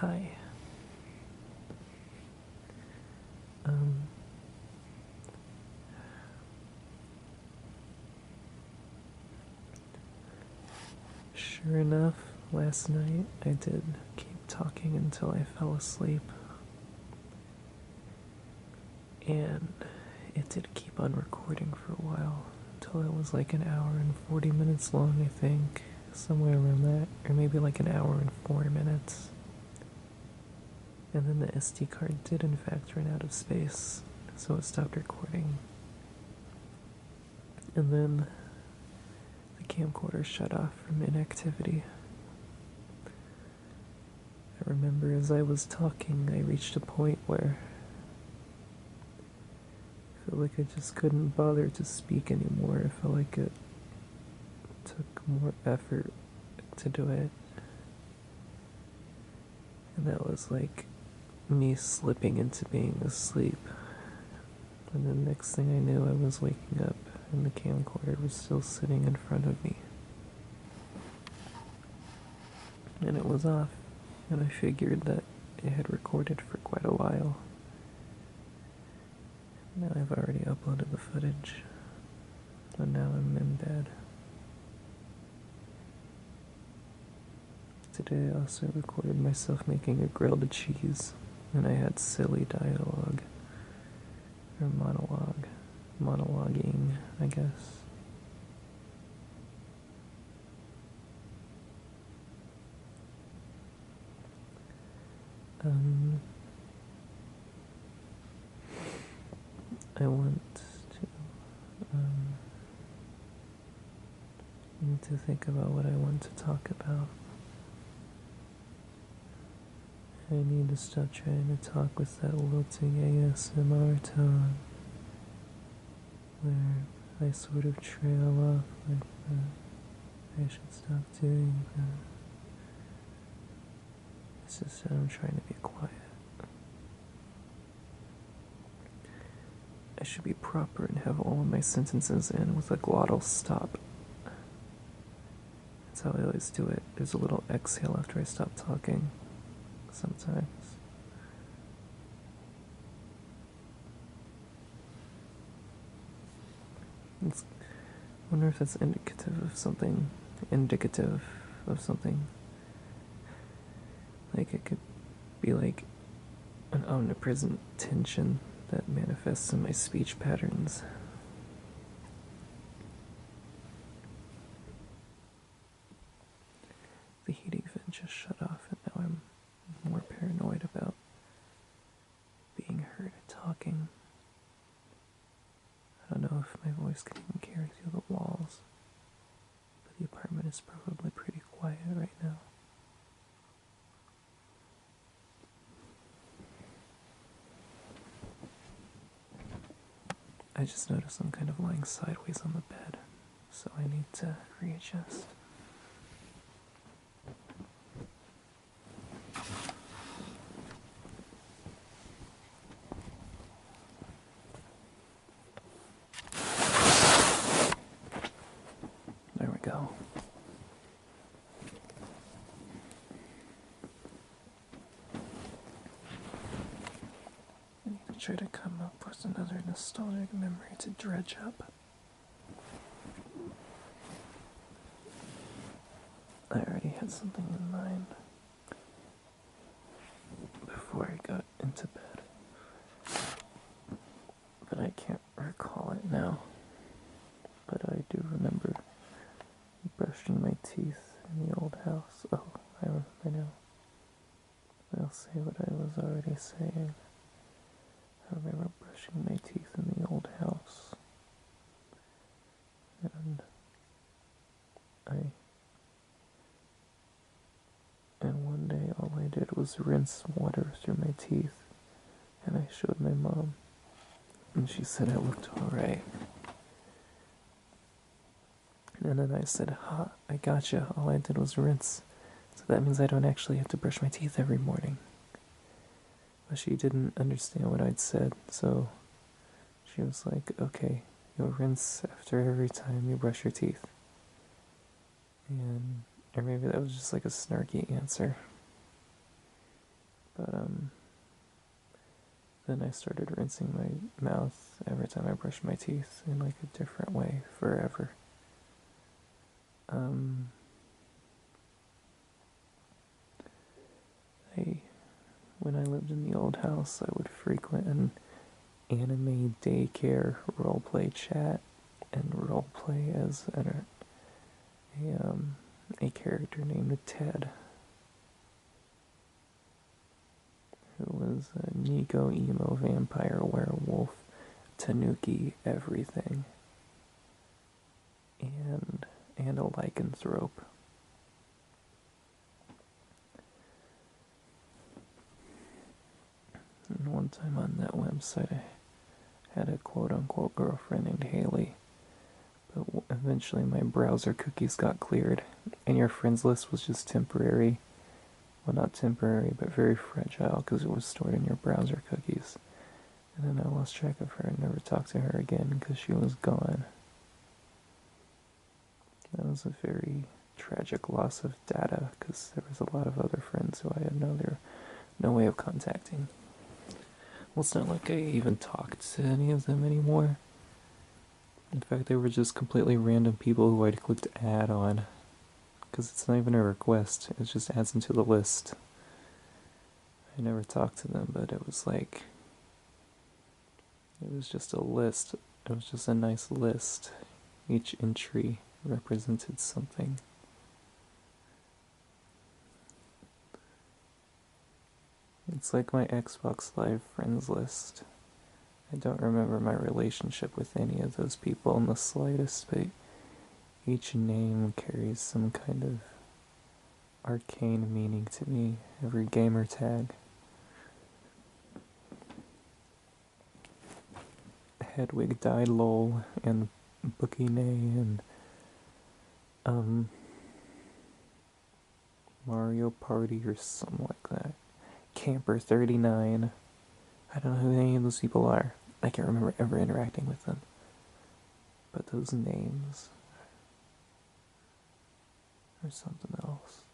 Hi. Um, sure enough, last night I did keep talking until I fell asleep. And it did keep on recording for a while, until it was like an hour and 40 minutes long, I think. Somewhere around that. Or maybe like an hour and 4 minutes. And then the SD card did in fact run out of space, so it stopped recording. And then the camcorder shut off from inactivity. I remember as I was talking, I reached a point where I felt like I just couldn't bother to speak anymore. I felt like it took more effort to do it. And that was like me slipping into being asleep. And the next thing I knew, I was waking up and the camcorder was still sitting in front of me. And it was off. And I figured that it had recorded for quite a while. Now I've already uploaded the footage. And now I'm in bed. Today I also recorded myself making a grilled cheese. And I had silly dialogue. Or monologue. Monologuing, I guess. I want to, need to think about what I want to talk about. I need to stop trying to talk with that lilting ASMR tone, where I sort of trail off like that. I should stop doing that. It's just that I'm trying to be quiet. I should be proper and have all of my sentences end with a glottal stop. That's how I always do it. There's a little exhale after I stop talking. Sometimes. I wonder if that's indicative of something. Like it could be like an omnipresent tension that manifests in my speech patterns. The heating vent just shut off and now I'm more paranoid about being heard talking. I don't know if my voice can even carry through the walls, but the apartment is probably pretty quiet right now. I just noticed I'm kind of lying sideways on the bed, so I need to readjust. There we go. I need to try to come up with another nostalgic memory to dredge up. I already had something in mind before I got into bed, but I can't recall it now. But I do remember brushing my teeth in the old house. Oh, I remember now. I'll say what I was already saying. I remember brushing my teeth in the old house. And one day all I did was rinse water through my teeth, and I showed my mom, and she said I looked alright. And then I said, ha, I gotcha, all I did was rinse, so that means I don't actually have to brush my teeth every morning. But she didn't understand what I'd said, so she was like, okay, you'll rinse after every time you brush your teeth. And or maybe that was just like a snarky answer. But then I started rinsing my mouth every time I brushed my teeth in like a different way forever. Um, I When I lived in the old house, I would frequent an anime daycare roleplay chat and roleplay as a character named Ted, who was a Nico emo vampire werewolf, tanuki everything, and a lycanthrope. And one time on that website, I had a quote-unquote girlfriend named Haley, but eventually my browser cookies got cleared, and your friends list was just temporary. Well, not temporary, but very fragile because it was stored in your browser cookies. And then I lost track of her and never talked to her again because she was gone. That was a very tragic loss of data because there was a lot of other friends who I had no way of contacting. Well, it's not like I even talked to any of them anymore. In fact, they were just completely random people who I'd clicked add on. Because it's not even a request, it just adds them to the list. I never talked to them, but it was like... It was just a list. It was just a nice list. Each entry represented something. It's like my Xbox Live friends list. I don't remember my relationship with any of those people in the slightest, but each name carries some kind of arcane meaning to me. Every gamer tag. Hedwig died lol, and Bookie Nay, and Mario Party or something like that. Camper 39. I don't know who any of those people are. I can't remember ever interacting with them. But those names are something else.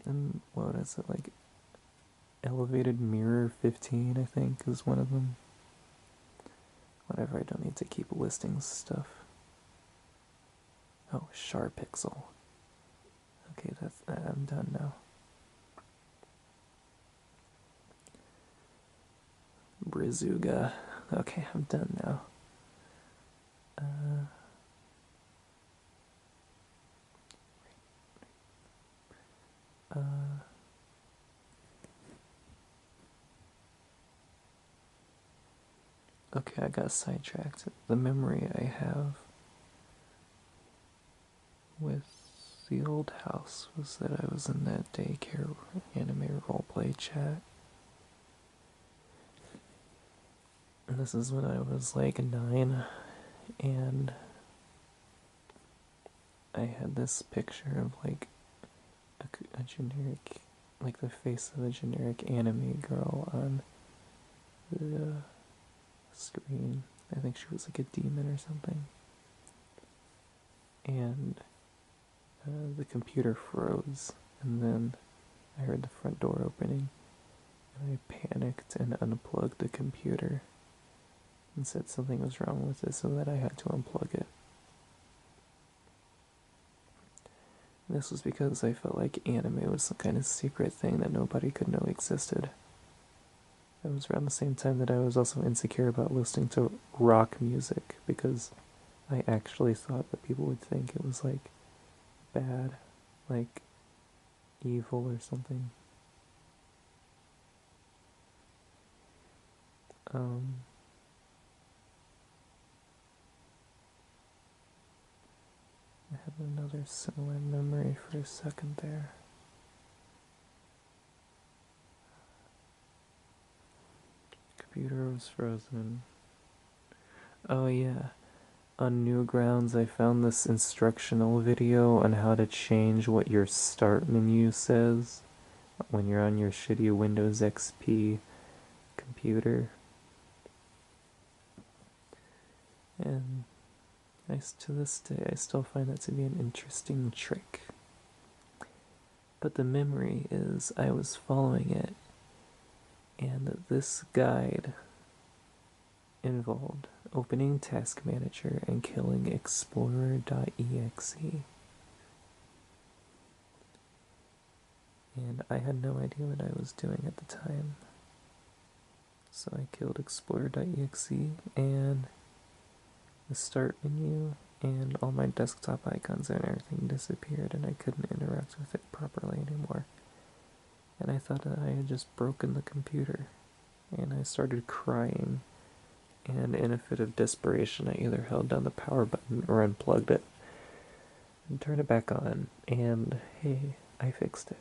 And what is it, like Elevated Mirror 15, I think, is one of them. Whatever, I don't need to keep listing stuff. Oh, Sharpixel. Okay, I'm done now. Brizuga. Okay, I'm done now. Okay, I got sidetracked. The memory I have with the old house was that I was in that daycare anime roleplay chat. And this is when I was like 9, and I had this picture of like a generic, like the face of a generic anime girl on the screen. I think she was like a demon or something. And the computer froze, and then I heard the front door opening, and I panicked and unplugged the computer and said something was wrong with it, so that I had to unplug it. This was because I felt like anime was some kind of secret thing that nobody could know existed. It was around the same time that I was also insecure about listening to rock music, because I actually thought that people would think it was like bad, like evil or something. I had another similar memory for a second there. Computer was frozen. Oh yeah. On Newgrounds, I found this instructional video on how to change what your start menu says when you're on your shitty Windows XP computer. And to this day, I still find that to be an interesting trick. But the memory is I was following it, and this guide involved opening Task Manager and killing Explorer.exe. And I had no idea what I was doing at the time. So I killed Explorer.exe and the start menu and all my desktop icons and everything disappeared and I couldn't interact with it properly anymore. And I thought that I had just broken the computer. And I started crying. And in a fit of desperation, I either held down the power button or unplugged it and turned it back on. And hey, I fixed it.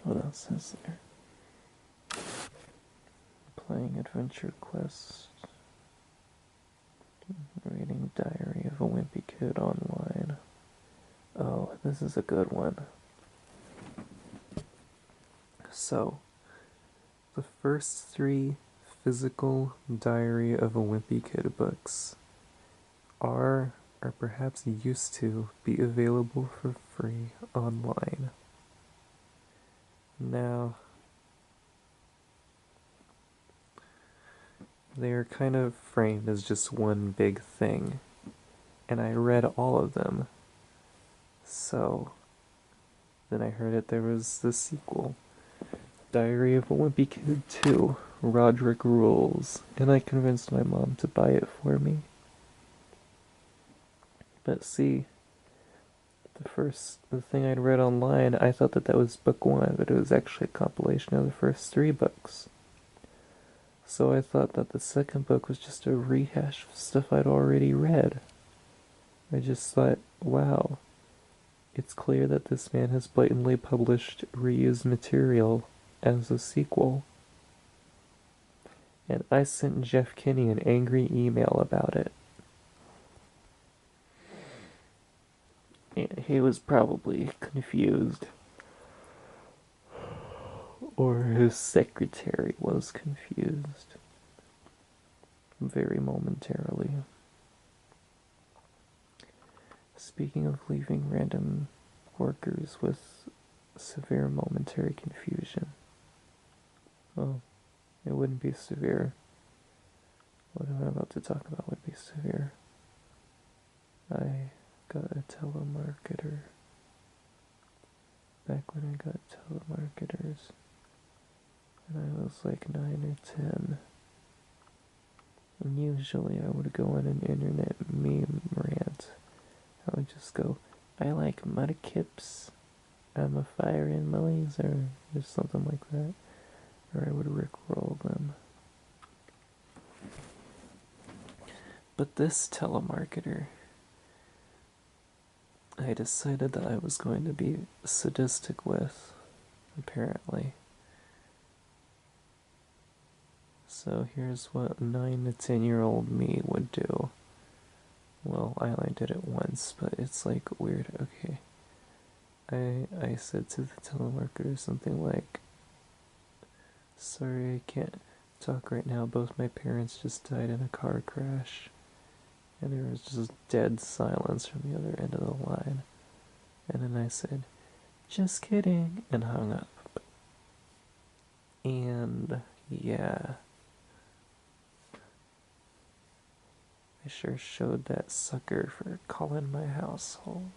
What else is there? Playing Adventure Quest. Reading Diary of a Wimpy Kid online. Oh, this is a good one. So, the first 3 physical Diary of a Wimpy Kid books are, or perhaps used to, be available for free online. Now, they are kind of framed as just one big thing, and I read all of them. So, then I heard that there was the sequel, Diary of a Wimpy Kid 2, Roderick Rules, and I convinced my mom to buy it for me. But see, the thing I'd read online, I thought that was book 1, but it was actually a compilation of the first 3 books. So I thought that the second book was just a rehash of stuff I'd already read. I just thought, wow, it's clear that this man has blatantly published reused material as a sequel. And I sent Jeff Kinney an angry email about it. And he was probably confused. Or his secretary was confused. Very momentarily. Speaking of leaving random workers with severe momentary confusion. Well, it wouldn't be severe. What I'm about to talk about would be severe. I got a telemarketer. Back when I got telemarketers. And I was like 9 or 10. And usually I would go on an internet meme rant. I would just go, I like mudkips. I'm a fire in my laser. Or something like that. Or I would rickroll them. But this telemarketer, I decided that I was going to be sadistic with, apparently. So here's what 9 to 10-year-old me would do. Well, I only did it once, but it's like weird. Okay. I said to the telemarketer something like, sorry, I can't talk right now. Both my parents just died in a car crash. And there was just dead silence from the other end of the line. And then I said, just kidding, and hung up. And yeah, I sure showed that sucker for calling my household.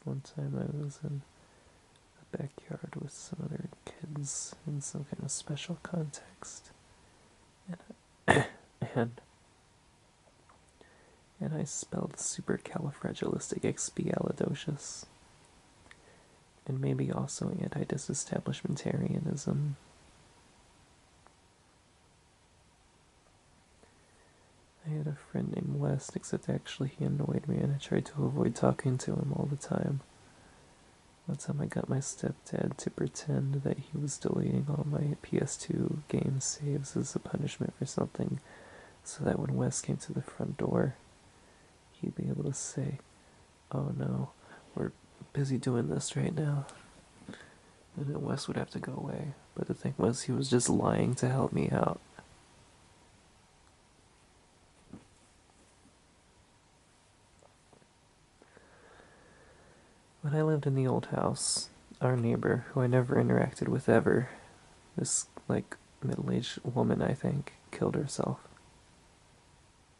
One time I was in the backyard with some other kids in some kind of special context. And I spelled supercalifragilisticexpialidocious. And maybe also anti-disestablishmentarianism. I had a friend named West, except actually he annoyed me and I tried to avoid talking to him all the time. One time I got my stepdad to pretend that he was deleting all my PS2 game saves as a punishment for something, so that when Wes came to the front door, he'd be able to say, "Oh no, we're busy doing this right now." And then Wes would have to go away. But the thing was, he was just lying to help me out. When I lived in the old house, our neighbor, who I never interacted with ever, this, like, middle-aged woman, I think, killed herself.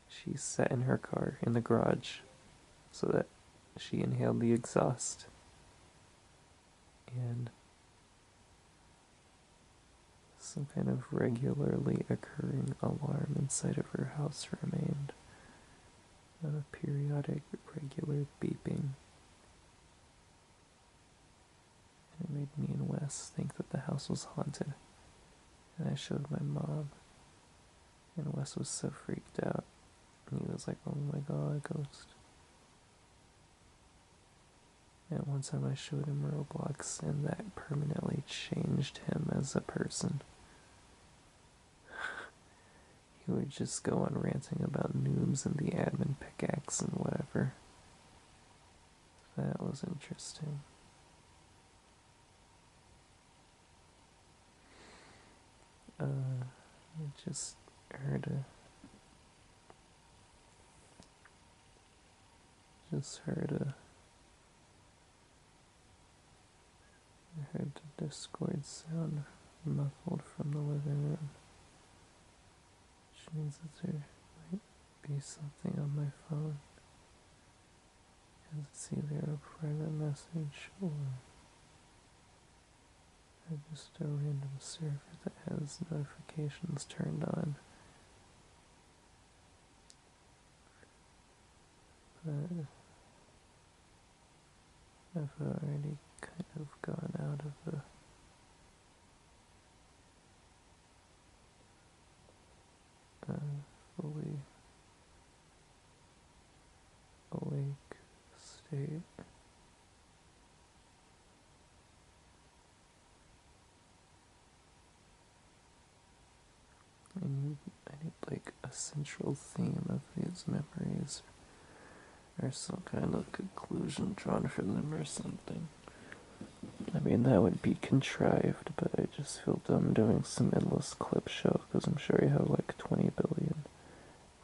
She sat in her car in the garage so that she inhaled the exhaust. And some kind of regularly occurring alarm inside of her house remained. A periodic, regular beeping. And it made me and Wes think that the house was haunted. And I showed my mom. And Wes was so freaked out. And he was like, "Oh my god, ghost." And one time I showed him Roblox, and that permanently changed him as a person. He would just go on ranting about noobs and the admin pickaxe and whatever. That was interesting. I just heard a I heard the Discord sound muffled from the living room, which means that there might be something on my phone. And it's either a private message or just a random server that has notifications turned on. But I've already kind of gone out of a fully awake state. I need like a central theme of these memories, or some kind of conclusion drawn from them or something. I mean, that would be contrived, but I just feel dumb doing some endless clip show, because I'm sure I have like 20 billion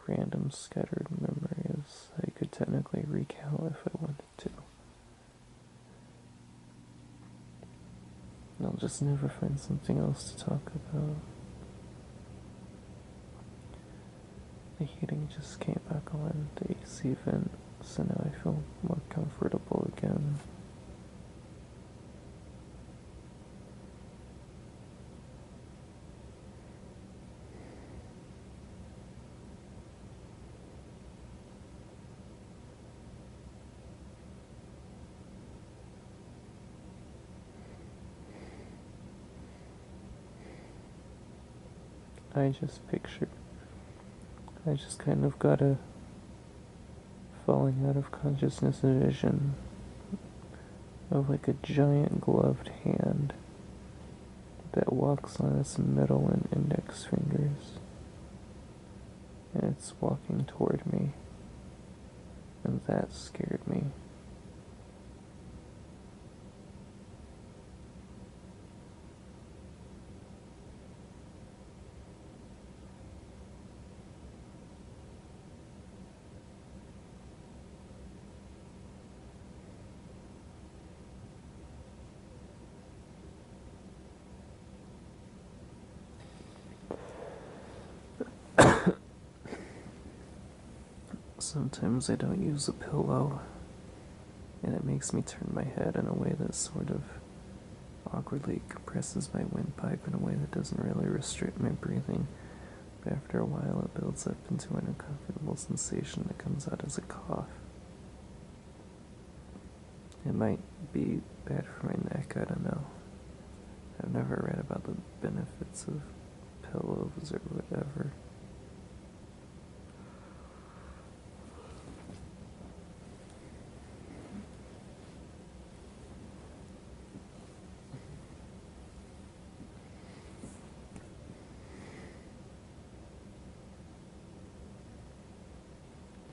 random scattered memories I could technically recount if I wanted to. And I'll just never find something else to talk about. The heating just came back on, the AC vent, so now I feel more comfortable again. I just kind of got a falling out of consciousness vision of like a giant gloved hand that walks on its middle and index fingers, and it's walking toward me, and that scared me. Sometimes I don't use a pillow, and it makes me turn my head in a way that sort of awkwardly compresses my windpipe in a way that doesn't really restrict my breathing, but after a while it builds up into an uncomfortable sensation that comes out as a cough. It might be bad for my neck, I don't know. I've never read about the benefits of pillows or whatever.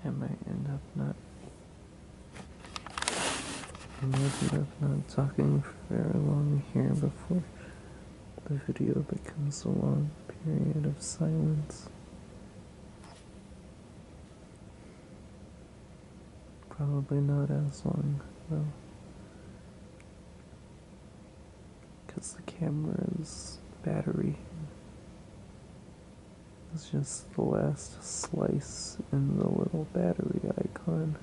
I might end up not talking for very long here before the video becomes a long period of silence. Probably not as long, though, because the camera's battery is just the last slice in the little battery icon.